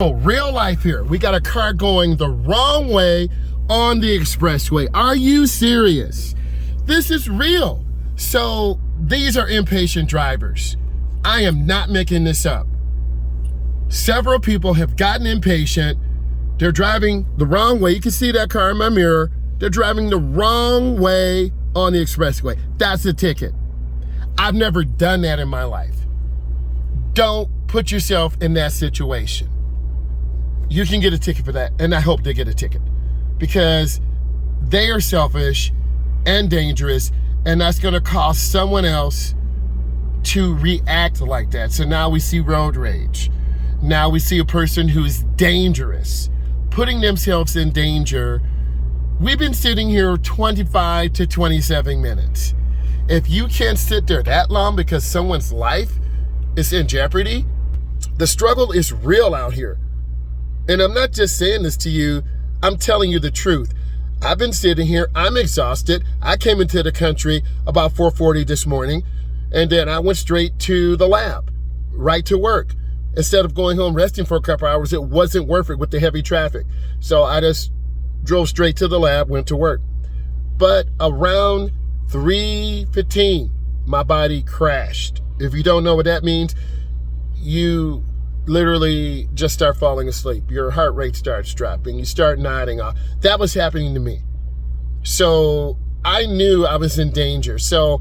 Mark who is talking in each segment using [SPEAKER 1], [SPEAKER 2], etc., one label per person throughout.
[SPEAKER 1] Oh, real life here. We got a car going the wrong way on the expressway. Are you serious? This is real. So these are impatient drivers. I am not making this up. Several people have gotten impatient. They're driving the wrong way. You can see that car in my mirror. They're driving the wrong way on the expressway. That's a ticket. I've never done that in my life. Don't put yourself in that situation. You can get a ticket for that, and I hope they get a ticket, because they are selfish and dangerous, and that's gonna cause someone else to react like that. So now we see road rage. Now we see a person who's dangerous, putting themselves in danger. We've been sitting here 25 to 27 minutes. If you can't sit there that long because someone's life is in jeopardy, the struggle is real out here. And I'm not just saying this to you, I'm telling you the truth. I've been sitting here, I'm exhausted. I came into the country about 4:40 this morning, and then I went straight to the lab, right to work. Instead of going home resting for a couple hours, it wasn't worth it with the heavy traffic. So I just drove straight to the lab, went to work. But around 3:15, my body crashed. If you don't know what that means, you literally just start falling asleep. Your heart rate starts dropping. You start nodding off. That was happening to me. So I knew I was in danger. So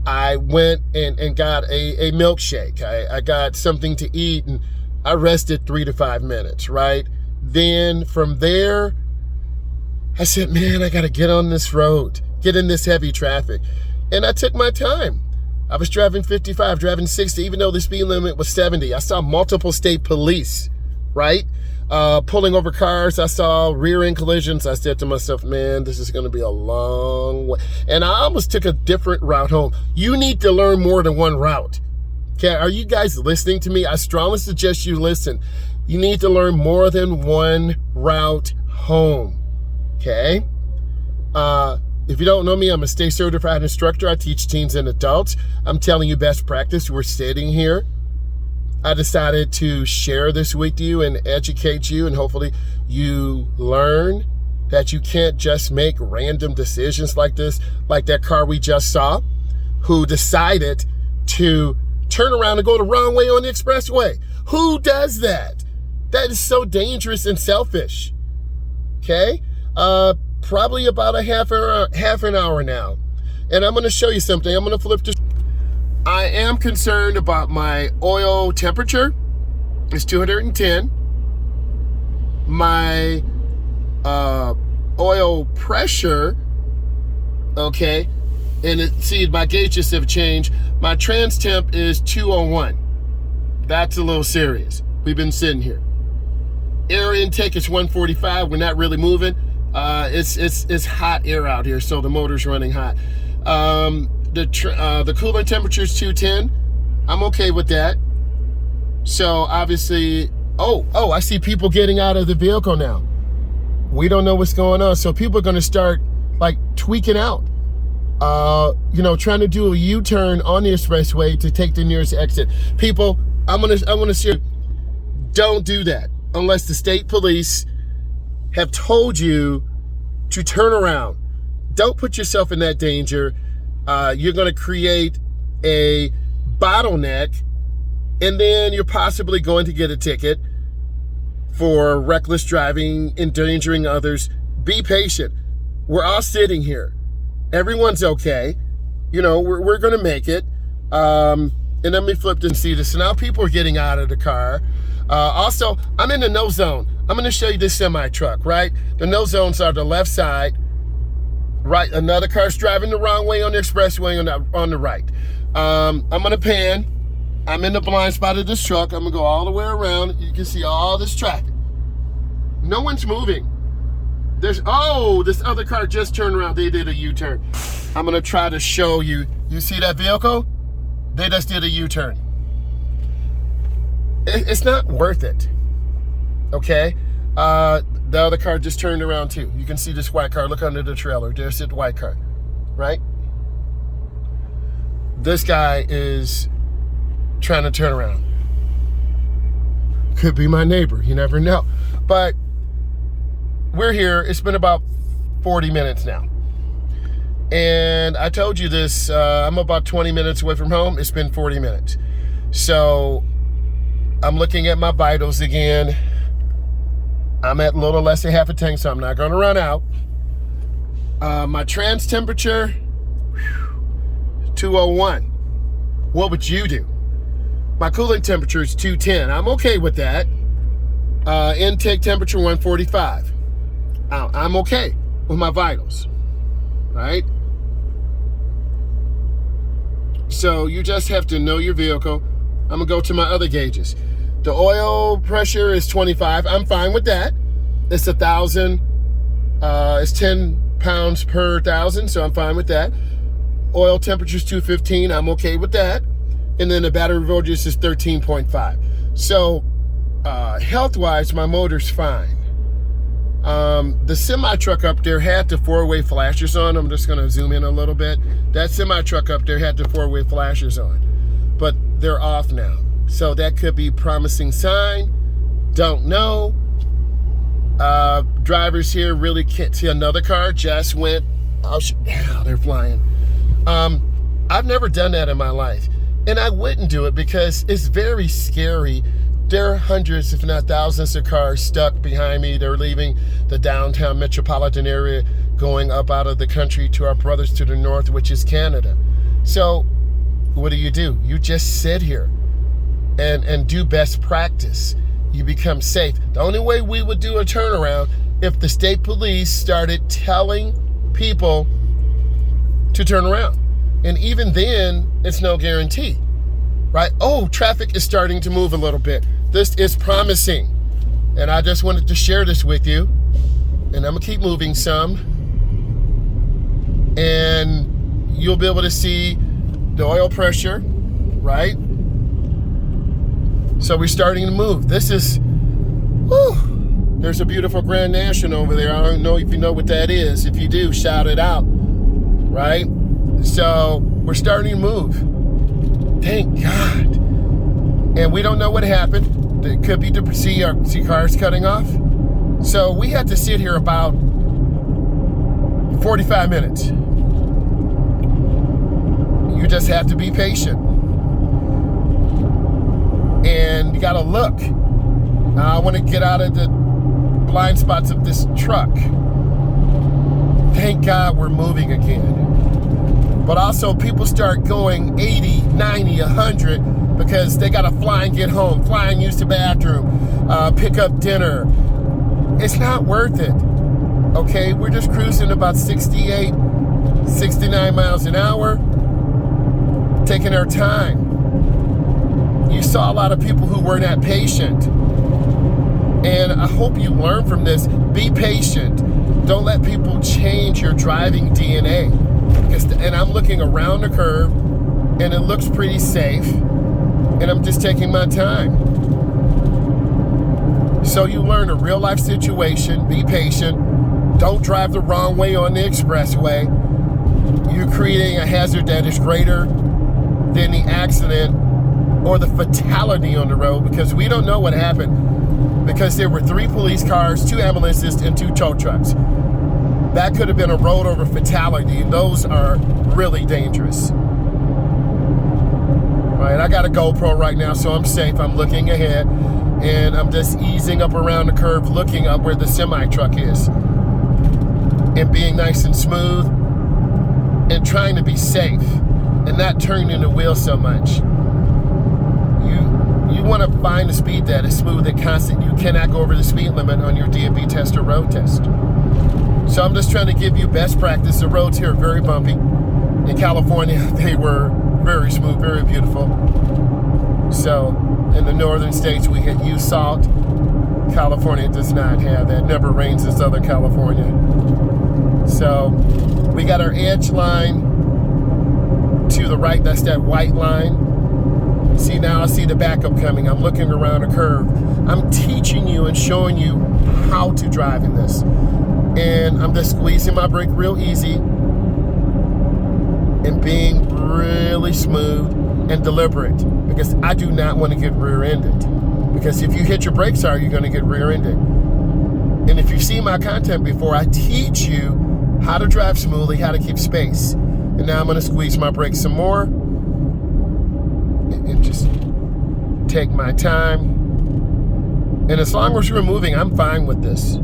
[SPEAKER 1] I went and got a milkshake. I got something to eat, and I rested 3 to 5 minutes, right? Then from there, I said, man, I got to get on this road, get in this heavy traffic. And I took my time. I was driving 55, driving 60, even though the speed limit was 70. I saw multiple state police, right? Pulling over cars. I saw rear end collisions. I said to myself, man, this is going to be a long way. And I almost took a different route home. You need to learn more than one route. Okay, are you guys listening to me? I strongly suggest you listen. You need to learn more than one route home. Okay? If you don't know me, I'm a state certified instructor. I teach teens and adults. I'm telling you best practice. We're sitting here. I decided to share this with you and educate you, and hopefully you learn that you can't just make random decisions like this, like that car we just saw, who decided to turn around and go the wrong way on the expressway. Who does that? That is so dangerous and selfish. Okay? Probably about a half an hour now. And I'm going to show you something. I'm going to flip this. I am concerned about my oil temperature. It's 210. My oil pressure, okay, and see, my gauges have changed. My trans temp is 201. That's a little serious. We've been sitting here. Air intake is 145. We're not really moving. It's hot air out here, so the motor's running hot. The cooler temperature is 210. I'm okay with that. So obviously, I see people getting out of the vehicle now. We don't know what's going on, so people are going to start like tweaking out. Trying to do a U-turn on the expressway to take the nearest exit. People, I want to share. Don't do that unless the state police have told you to turn around. Don't put yourself in that danger. You're going to create a bottleneck, and then you're possibly going to get a ticket for reckless driving, endangering others. Be patient. We're all sitting here. Everyone's okay. We're going to make it. And let me flip this and see this. So now people are getting out of the car. Also, I'm in the no zone. I'm going to show you this semi-truck, right? The no zones are the left side, right? Another car's driving the wrong way on the expressway on the right. I'm going to pan. I'm in the blind spot of this truck. I'm going to go all the way around. You can see all this traffic. No one's moving. This other car just turned around. They did a U-turn. I'm going to try to show you. You see that vehicle? They just did a U-turn. It's not worth it. Okay? The other car just turned around too. You can see this white car. Look under the trailer. There's the white car, right? This guy is trying to turn around. Could be my neighbor. You never know. But we're here. It's been about 40 minutes now. And I told you this, I'm about 20 minutes away from home. It's been 40 minutes. So I'm looking at my vitals again. I'm at a little less than half a tank, so I'm not going to run out. My trans temperature, 201. What would you do? My cooling temperature is 210. I'm okay with that. Intake temperature 145. I'm okay with my vitals, right? So you just have to know your vehicle. I'm gonna go to my other gauges. The oil pressure is 25. I'm fine with that. It's 1,000. It's 10 pounds per 1,000, so I'm fine with that. Oil temperature is 215. I'm okay with that. And then the battery voltage is 13.5. So health-wise, my motor's fine. The semi-truck up there had the four-way flashers on. I'm just gonna zoom in a little bit. That semi-truck up there had the four-way flashers on, but they're off now. So that could be a promising sign. Don't know. Drivers here really can't see. Another car just went, they're flying. I've never done that in my life. And I wouldn't do it because it's very scary. There are hundreds, if not thousands of cars stuck behind me. They're leaving the downtown metropolitan area, going up out of the country to our brothers to the north, which is Canada. So what do? You just sit here and do best practice. You become safe. The only way we would do a turnaround if the state police started telling people to turn around. And even then, it's no guarantee, right? Oh, traffic is starting to move a little bit. This is promising. And I just wanted to share this with you. And I'm gonna keep moving some. And you'll be able to see the oil pressure, right? So we're starting to move. This is, there's a beautiful Grand National over there. I don't know if you know what that is. If you do, shout it out, right? So we're starting to move. Thank God. And we don't know what happened. It could be to see cars cutting off. So we had to sit here about 45 minutes. You just have to be patient. And you gotta look. I want to get out of the blind spots of this truck. Thank God we're moving again. But also people start going 80, 90, 100 because they gotta fly and get home, fly and use the bathroom, pick up dinner. It's not worth it, okay? We're just cruising about 68, 69 miles an hour, taking our time. You saw a lot of people who were not patient. And I hope you learn from this. Be patient. Don't let people change your driving DNA. And I'm looking around the curve and it looks pretty safe. And I'm just taking my time. So you learn a real life situation. Be patient. Don't drive the wrong way on the expressway. You're creating a hazard that is greater than the accident or the fatality on the road, because we don't know what happened, because there were 3 police cars, 2 ambulances, and 2 tow trucks. That could have been a road over fatality. Those are really dangerous. Right, I got a GoPro right now, so I'm safe. I'm looking ahead, and I'm just easing up around the curve, looking up where the semi-truck is, and being nice and smooth, and trying to be safe, and not turning the wheel so much. You want to find a speed that is smooth and constant. You cannot go over the speed limit on your DMV test or road test. So I'm just trying to give you best practice. The roads here are very bumpy. In California, they were very smooth, very beautiful. So in the northern states, we had used salt. California does not have that. It never rains in Southern California. So we got our edge line to the right. That's that white line. See, now I see the backup coming. I'm looking around a curve. I'm teaching you and showing you how to drive in this. And I'm just squeezing my brake real easy and being really smooth and deliberate, because I do not want to get rear-ended. Because if you hit your brakes hard, you're going to get rear-ended. And if you've seen my content before, I teach you how to drive smoothly, how to keep space. And now I'm going to squeeze my brakes some more and just take my time. And as long as you're moving, I'm fine with this.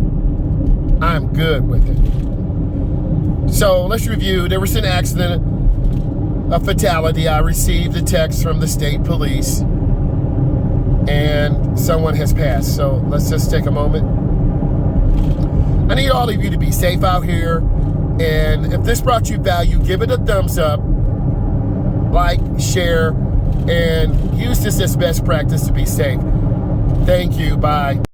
[SPEAKER 1] I'm good with it. So let's review. There was an accident, a fatality. I received a text from the state police and someone has passed. So let's just take a moment. I need all of you to be safe out here. And if this brought you value, give it a thumbs up, like, share, and use this as best practice to be safe. Thank you. Bye.